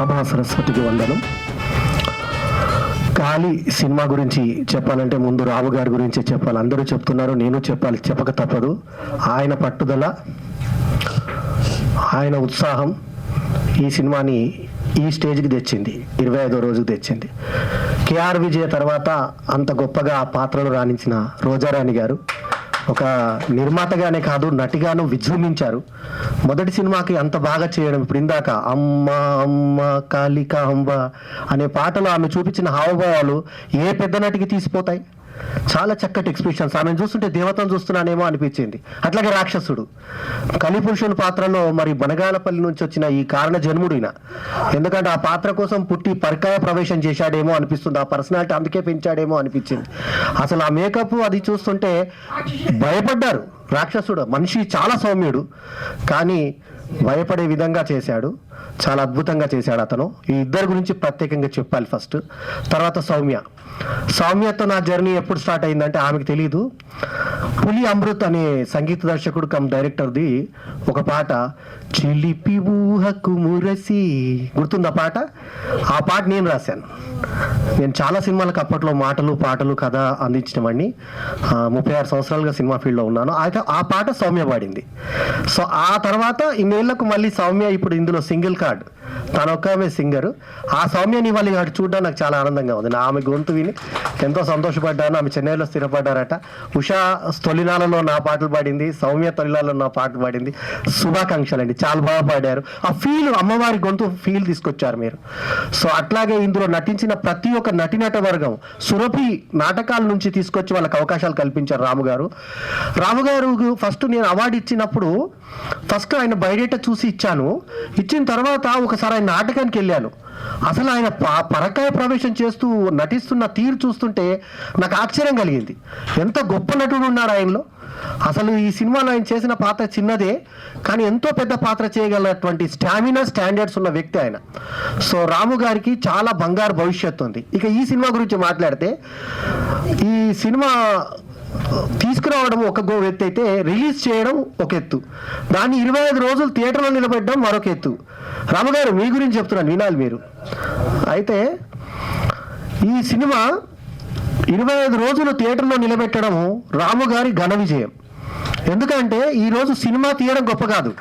సభా సరస్వతికి వందనం. కాళీ సినిమా గురించి చెప్పాలంటే ముందు రాము గారి గురించి చెప్పాలి. అందరూ చెప్తున్నారు, నేను చెప్పాలి, చెప్పక తప్పదు. ఆయన పట్టుదల, ఆయన ఉత్సాహం ఈ సినిమాని ఈ స్టేజ్కి తెచ్చింది, 25వ రోజుకి తెచ్చింది. కేఆర్ విజయ తర్వాత అంత గొప్పగా ఆ పాత్రలు రాణించిన రోజారాణి గారు ఒక నిర్మాతగానే కాదు నటిగాను విజృంభించారు. మొదటి సినిమాకి అంత బాగా చేయడం, ఇప్పుడు ఇందాక అమ్మ అమ్మ కాళికా అంబ అనే పాటలో ఆమె చూపించిన హావభావాలు ఏ పెద్ద నటికి తీసిపోతాయి. చాలా చక్కటి ఎక్స్ప్రెషన్స్, ఆమెను చూస్తుంటే దేవతను చూస్తున్నానేమో అనిపించింది. అట్లాగే రాక్షసుడు, కలిపురుషుని పాత్రలో మరి బనగానపల్లి నుంచి వచ్చిన ఈ కారణ జన్ముడిన, ఎందుకంటే ఆ పాత్ర కోసం పుట్టి పరకాయ ప్రవేశం చేశాడేమో అనిపిస్తుంది. ఆ పర్సనాలిటీ అందుకే పెంచాడేమో అనిపించింది. అసలు ఆ మేకప్ అది చూస్తుంటే భయపడ్డారు. రాక్షసుడు మనిషి చాలా సౌమ్యుడు, కానీ భయపడే విధంగా చేశాడు. చాలా అద్భుతంగా చేశాడు అతను. ఈ ఇద్దరి గురించి ప్రత్యేకంగా చెప్పాలి ఫస్ట్. తర్వాత సౌమ్యతో నా జర్నీ ఎప్పుడు స్టార్ట్ అయిందంటే ఆమెకు తెలియదు. పులి అమృత్ అనే సంగీత దర్శకుడు కమ్ డైరెక్టర్ది ఒక పాట, చిలిపి ఊహకు మురసి, గుర్తుందా పాట? ఆ పాట నేను రాశాను. నేను చాలా సినిమాలకు అప్పట్లో మాటలు పాటలు కథ అందించినవాడిని. 36 సంవత్సరాలుగా సినిమా ఫీల్డ్లో ఉన్నాను. అయితే ఆ పాట సౌమ్య పాడింది. సో ఆ తర్వాత ఇన్నేళ్లకు మళ్ళీ సౌమ్య ఇప్పుడు ఇందులో సింగిల్ కార్డ్, తను ఒక్కమే సింగరు. ఆ సౌమ్యని వాళ్ళు అటు చూడడం నాకు చాలా ఆనందంగా ఉంది. ఆమె గొంతు విని ఎంతో సంతోషపడ్డాను. ఆమె చెన్నైలో స్థిరపడ్డారట. ఉషా తొలినాలలో నా పాటలు పాడింది, సౌమ్య తొలినాలలో నా పాటలు పాడింది. శుభాకాంక్షలు అండి, చాలా బాగా పాడారు. ఆ ఫీల్, అమ్మవారి గొంతు ఫీల్ తీసుకొచ్చారు మీరు. సో అట్లాగే ఇందులో నటించిన ప్రతి ఒక్క నటినట వర్గం సురభి నాటకాల నుంచి తీసుకొచ్చి వాళ్ళకి అవకాశాలు కల్పించారు రాము గారు. ఫస్ట్ నేను అవార్డు ఇచ్చినప్పుడు ఫస్ట్ ఆయన బయోడేటా చూసి ఇచ్చాను. ఇచ్చిన తర్వాత ఒకసారి ఆయన నాటకానికి వెళ్ళాను. అసలు ఆయన పరకాయ ప్రవేశం చేస్తూ నటిస్తున్న తీరు చూస్తుంటే నాకు ఆశ్చర్యం కలిగింది. ఎంత గొప్ప నటుడు ఉన్నాడు ఆయనలో. అసలు ఈ సినిమాలో ఆయన చేసిన పాత్ర చిన్నదే, కానీ ఎంతో పెద్ద పాత్ర చేయగలటువంటి స్టామినా, స్టాండర్డ్స్ ఉన్న వ్యక్తి ఆయన. సో రాము గారికి చాలా బంగారు భవిష్యత్తు ఉంది. ఇక ఈ సినిమా గురించి మాట్లాడితే, ఈ సినిమా తీసుకురావడం ఒక ఎత్తు అయితే, రిలీజ్ చేయడం ఒక ఎత్తు, దాన్ని 25 రోజులు థియేటర్లో నిలబెట్టడం మరొక ఎత్తు. రామగారు మీ గురించి చెప్తున్నాను, వినాలి మీరు. అయితే ఈ సినిమా 25 రోజులు థియేటర్లో నిలబెట్టడం రాము గారి ఘన విజయం. ఎందుకంటే ఈరోజు సినిమా తీయడం గొప్ప కాదు,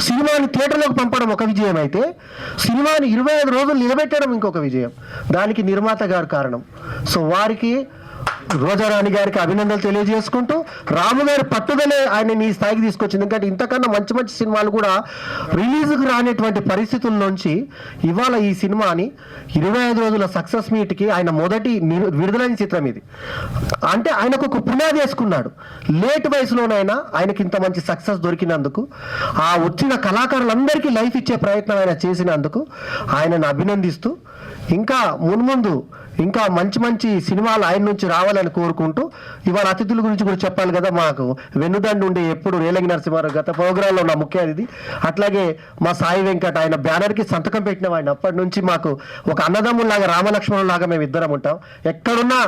సినిమాని థియేటర్లోకి పంపడం ఒక విజయం అయితే, సినిమాని 25 రోజులు నిలబెట్టడం ఇంకొక విజయం. దానికి నిర్మాత గారు కారణం. సో వారికి, రోజారాణి గారికి అభినందనలు తెలియజేసుకుంటూ, రాము గారి పట్టుదలే ఆయన ఈ స్థాయికి తీసుకొచ్చింది. ఎందుకంటే ఇంతకన్నా మంచి మంచి సినిమాలు కూడా రిలీజ్కి రానటువంటి పరిస్థితుల్లోంచి ఇవాళ ఈ సినిమాని 25 రోజుల సక్సెస్ మీట్కి ఆయన మొదటి విడుదలైన చిత్రం ఇది. అంటే ఆయనకు ఒక పునాది వేసుకున్నాడు. లేట్ వయసులోనైనా ఆయనకి ఇంత మంచి సక్సెస్ దొరికినందుకు, ఆ వచ్చిన కళాకారులందరికీ లైఫ్ ఇచ్చే ప్రయత్నం ఆయన చేసినందుకు ఆయనను అభినందిస్తూ, ఇంకా మున్ముందు ఇంకా మంచి మంచి సినిమాలు ఆయన నుంచి రావాలని కోరుకుంటూ, ఇవాళ అతిథుల గురించి కూడా చెప్పాలి కదా. మాకు వెన్నుదండు ఉండే ఎప్పుడు రేలంగి నరసింహారావు గత ప్రోగ్రాంలో ఉన్న ముఖ్య అతిథి. అట్లాగే మా సాయి వెంకట్, ఆయన బ్యానర్కి సంతకం పెట్టిన ఆయన. అప్పటి నుంచి మాకు ఒక అన్నదమ్ములాగా, రామలక్ష్మణులాగా మేము ఇద్దరం ఉంటాం. ఎక్కడున్నా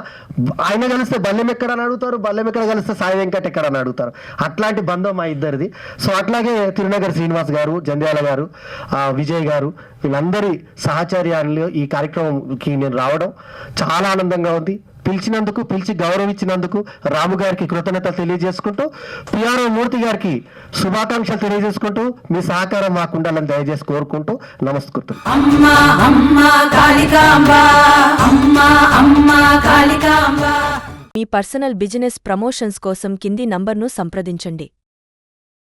ఆయన కలిస్తే బల్లెం ఎక్కడని అడుగుతారు, బల్లెం ఎక్కడ కలిస్తే సాయి వెంకట్ ఎక్కడని అడుగుతారు. అట్లాంటి బంధం మా ఇద్దరిది. సో అట్లాగే తిరునగర్ శ్రీనివాస్ గారు, జంధ్యాల గారు, విజయ్ గారు, వీళ్ళందరి సహచర్యాలు ఈ కార్యక్రమంకి నేను రావడం చాలా ఆనందంగా ఉంది. పిలిచి గౌరవించినందుకు రాము గారికి కృతజ్ఞతలు తెలియజేసుకుంటూ, పిఆర్ఓ మూర్తి గారికి శుభాకాంక్షలు తెలియజేసుకుంటూ, మీ సహకారం మాకు ఉండాలని దయచేసి కోరుకుంటూ నమస్కరిస్తున్నాను. మీ పర్సనల్ బిజినెస్ ప్రమోషన్స్ కోసం కింది నంబర్ను సంప్రదించండి.